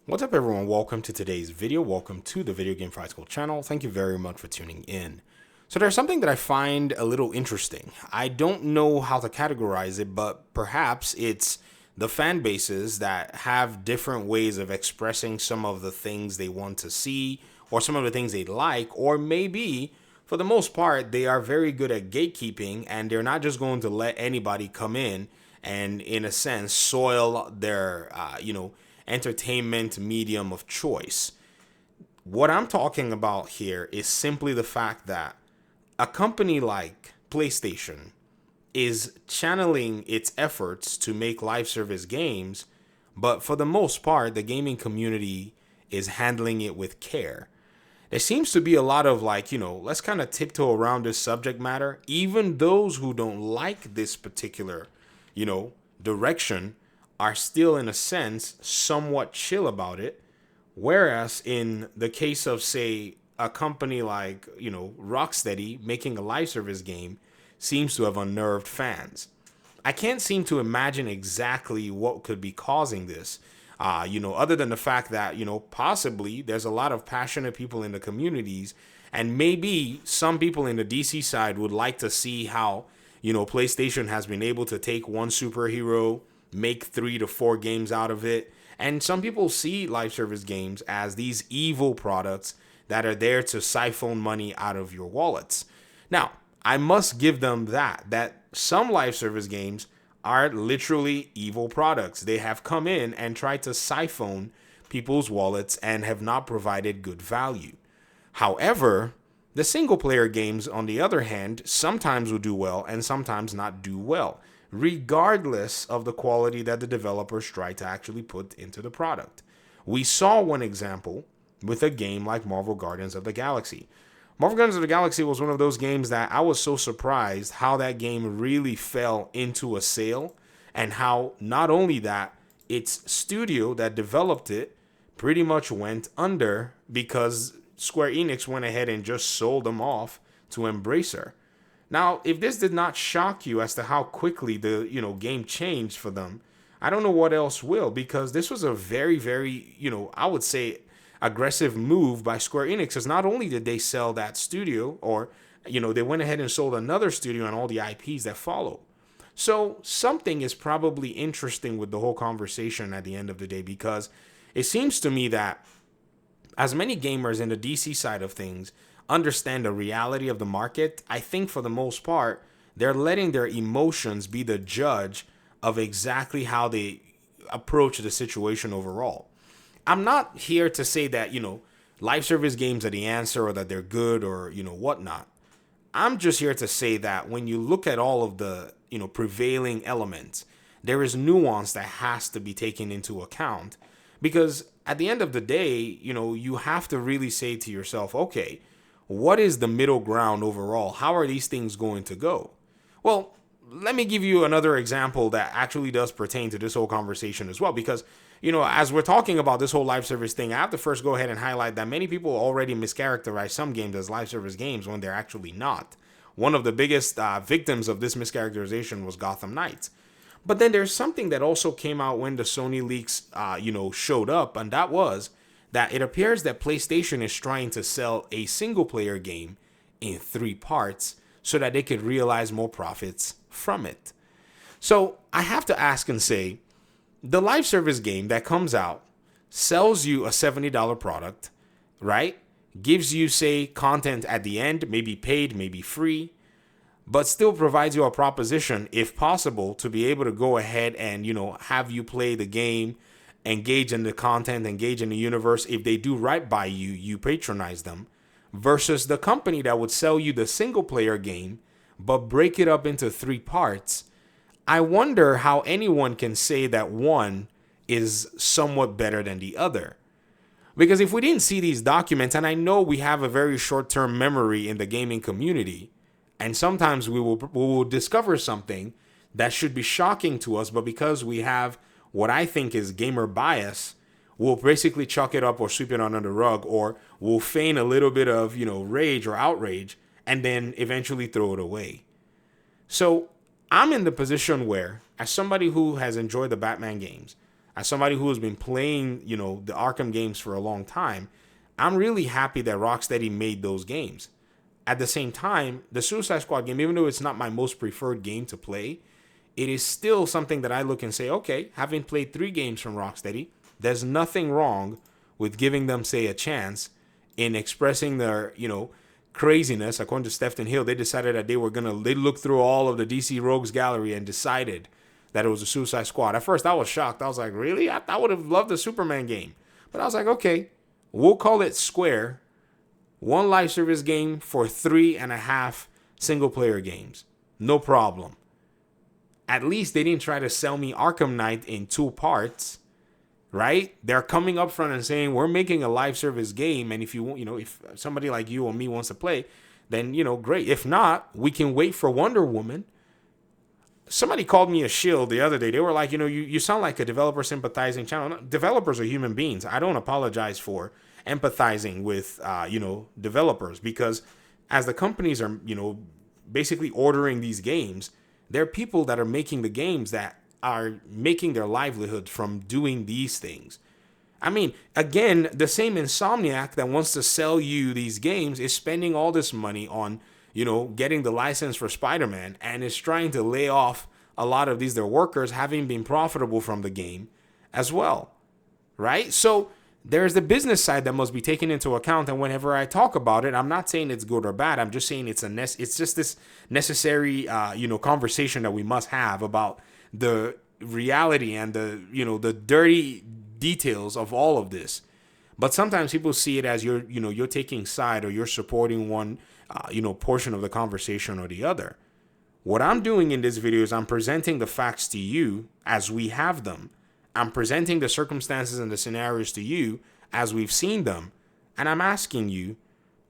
What's up, everyone? Welcome to today's video. Welcome to the Video Game Fight School channel. Thank you very much for tuning in. So there's something that I find a little interesting. I don't know how to categorize it, but perhaps it's the fan bases that have different ways of expressing some of the things they want to see or some of the things they like, or maybe for the most part, they are very good at gatekeeping and they're not just going to let anybody come in a sense, soil their, entertainment medium of choice. What I'm talking about here is simply the fact that a company like PlayStation is channeling its efforts to make live service games, but for the most part, the gaming community is handling it with care. There seems to be a lot of let's kind of tiptoe around this subject matter. Even those who don't like this particular, direction are still, in a sense, somewhat chill about it. Whereas in the case of, say, a company like, Rocksteady making a live service game seems to have unnerved fans. I can't seem to imagine exactly what could be causing this. Other than the fact that, possibly there's a lot of passionate people in the communities, and maybe some people in the DC side would like to see how, PlayStation has been able to take one superhero, make 3 to 4 games out of it. And some people see live service games as these evil products that are there to siphon money out of your wallets. Now, I must give them that some live service games are literally evil products. They have come in and tried to siphon people's wallets and have not provided good value. However, the single player games, on the other hand, sometimes will do well and sometimes not do well, regardless of the quality that the developers try to actually put into the product. We saw one example with a game like Marvel Guardians of the Galaxy. Marvel Guardians of the Galaxy was one of those games that I was so surprised how that game really fell into a sale, and how not only that, its studio that developed it pretty much went under because Square Enix went ahead and just sold them off to Embracer. Now, if this did not shock you as to how quickly the game changed for them, I don't know what else will, because this was a very, very, I would say aggressive move by Square Enix, because not only did they sell that studio, or they went ahead and sold another studio and all the IPs that follow. So something is probably interesting with the whole conversation at the end of the day, because it seems to me that as many gamers in the DC side of things understand the reality of the market, I think for the most part, they're letting their emotions be the judge of exactly how they approach the situation overall. I'm not here to say that, live service games are the answer, or that they're good, or, whatnot. I'm just here to say that when you look at all of the, prevailing elements, there is nuance that has to be taken into account. Because at the end of the day, you have to really say to yourself, okay, what is the middle ground overall? How are these things going to go? Well, let me give you another example that actually does pertain to this whole conversation as well. Because, as we're talking about this whole live service thing, I have to first go ahead and highlight that many people already mischaracterize some games as live service games when they're actually not. One of the biggest victims of this mischaracterization was Gotham Knights. But then there's something that also came out when the Sony leaks, showed up, and that was that it appears that PlayStation is trying to sell a single-player game in 3 parts so that they could realize more profits from it. So I have to ask and say, the live service game that comes out sells you a $70 product, right? Gives you, say, content at the end, maybe paid, maybe free, but still provides you a proposition, if possible, to be able to go ahead and, have you play the game, engage in the content, engage in the universe. If they do right by you, you patronize them, versus the company that would sell you the single player game, but break it up into 3 parts. I wonder how anyone can say that one is somewhat better than the other. Because if we didn't see these documents, and I know we have a very short-term memory in the gaming community, and sometimes we will discover something that should be shocking to us, but because we have what I think is gamer bias, we'll basically chalk it up or sweep it under the rug, or we'll feign a little bit of, rage or outrage, and then eventually throw it away. So I'm in the position where, as somebody who has enjoyed the Batman games, as somebody who has been playing, the Arkham games for a long time, I'm really happy that Rocksteady made those games. At the same time, the Suicide Squad game, even though it's not my most preferred game to play, it is still something that I look and say, okay, having played 3 games from Rocksteady, there's nothing wrong with giving them, say, a chance in expressing their, craziness. According to Stephen Hill, they decided that they looked through all of the DC Rogues gallery and decided that it was a Suicide Squad. At first, I was shocked. I was like, really? I would have loved the Superman game. But I was like, okay, we'll call it Square. 1 live service game for 3.5 single player games. No problem. At least they didn't try to sell me Arkham Knight in 2 parts, right? They're coming up front and saying, we're making a live service game. And if you want, if somebody like you or me wants to play, then, great. If not, we can wait for Wonder Woman. Somebody called me a shill the other day. They were like, you sound like a developer sympathizing channel. No, developers are human beings. I don't apologize for empathizing with, developers, because as the companies are, basically ordering these games, there are people that are making the games that are making their livelihood from doing these things. I mean, again, the same Insomniac that wants to sell you these games is spending all this money on, getting the license for Spider-Man, and is trying to lay off a lot of their workers, having been profitable from the game as well, right? So there's the business side that must be taken into account. And whenever I talk about it, I'm not saying it's good or bad. I'm just saying it's just this necessary, conversation that we must have about the reality and the dirty details of all of this. But sometimes people see it as you're taking side, or you're supporting one, portion of the conversation or the other. What I'm doing in this video is I'm presenting the facts to you as we have them. I'm presenting the circumstances and the scenarios to you as we've seen them. And I'm asking you,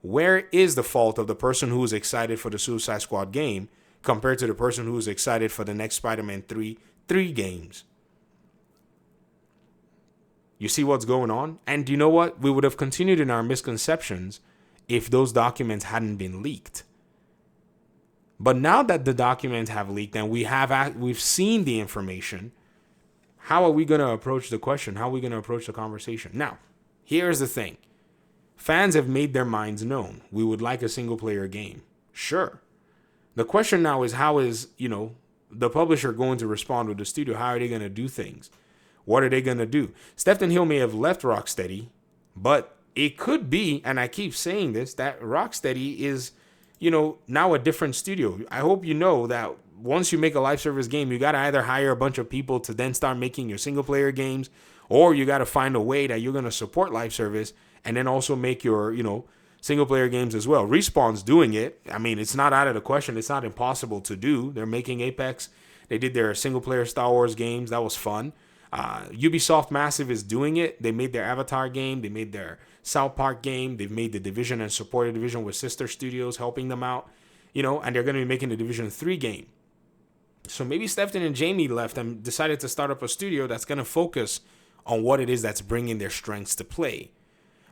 where is the fault of the person who is excited for the Suicide Squad game compared to the person who is excited for the next Spider-Man 3 games? You see what's going on? And you know what? We would have continued in our misconceptions if those documents hadn't been leaked. But now that the documents have leaked and we've seen the information, how are we going to approach the question? How are we going to approach the conversation? Now, here's the thing. Fans have made their minds known. We would like a single player game. Sure. The question now is, how is, the publisher going to respond with the studio? How are they going to do things? What are they going to do? Stephen Hill may have left Rocksteady, but it could be, and I keep saying this, that Rocksteady is, now a different studio. I hope you know that once you make a live service game, you got to either hire a bunch of people to then start making your single player games, or you got to find a way that you're going to support live service and then also make your, single player games as well. Respawn's doing it. I mean, it's not out of the question. It's not impossible to do. They're making Apex. They did their single player Star Wars games. That was fun. Ubisoft Massive is doing it. They made their Avatar game. They made their South Park game. They've made the Division and supported Division with sister studios helping them out, and they're going to be making the Division 3 game. So maybe Stephen and Jamie left and decided to start up a studio that's going to focus on what it is that's bringing their strengths to play.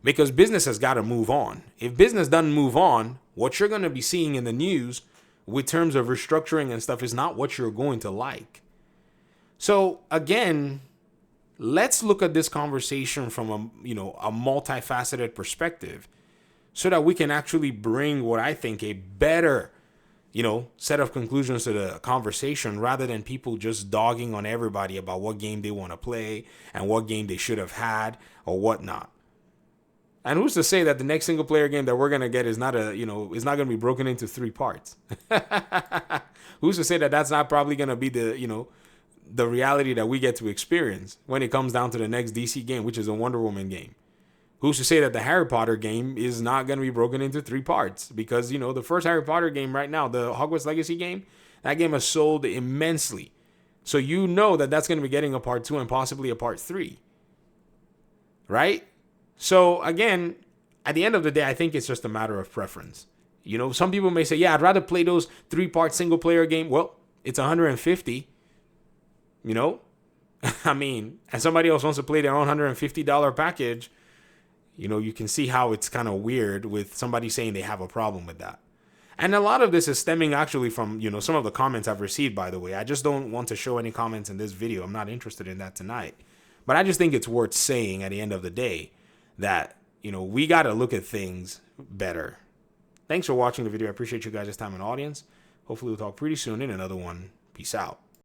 Because business has got to move on. If business doesn't move on, what you're going to be seeing in the news with terms of restructuring and stuff is not what you're going to like. So again, let's look at this conversation from a multifaceted perspective so that we can actually bring what I think a better, set of conclusions to the conversation, rather than people just dogging on everybody about what game they want to play and what game they should have had or whatnot. And who's to say that the next single player game that we're going to get is not is not going to be broken into 3 parts? Who's to say that that's not probably going to be the reality that we get to experience when it comes down to the next DC game, which is a Wonder Woman game? Who's to say that the Harry Potter game is not going to be broken into 3 parts? Because, the first Harry Potter game right now, the Hogwarts Legacy game, that game has sold immensely. So that's going to be getting a part 2 and possibly a part 3. Right? So again, at the end of the day, I think it's just a matter of preference. Some people may say, yeah, I'd rather play those 3-part single player game. Well, it's $150. I mean, and somebody else wants to play their own $150 package. You can see how it's kind of weird with somebody saying they have a problem with that. And a lot of this is stemming actually from, some of the comments I've received, by the way. I just don't want to show any comments in this video. I'm not interested in that tonight. But I just think it's worth saying at the end of the day that, we got to look at things better. Thanks for watching the video. I appreciate you guys' time and audience. Hopefully we'll talk pretty soon in another one. Peace out.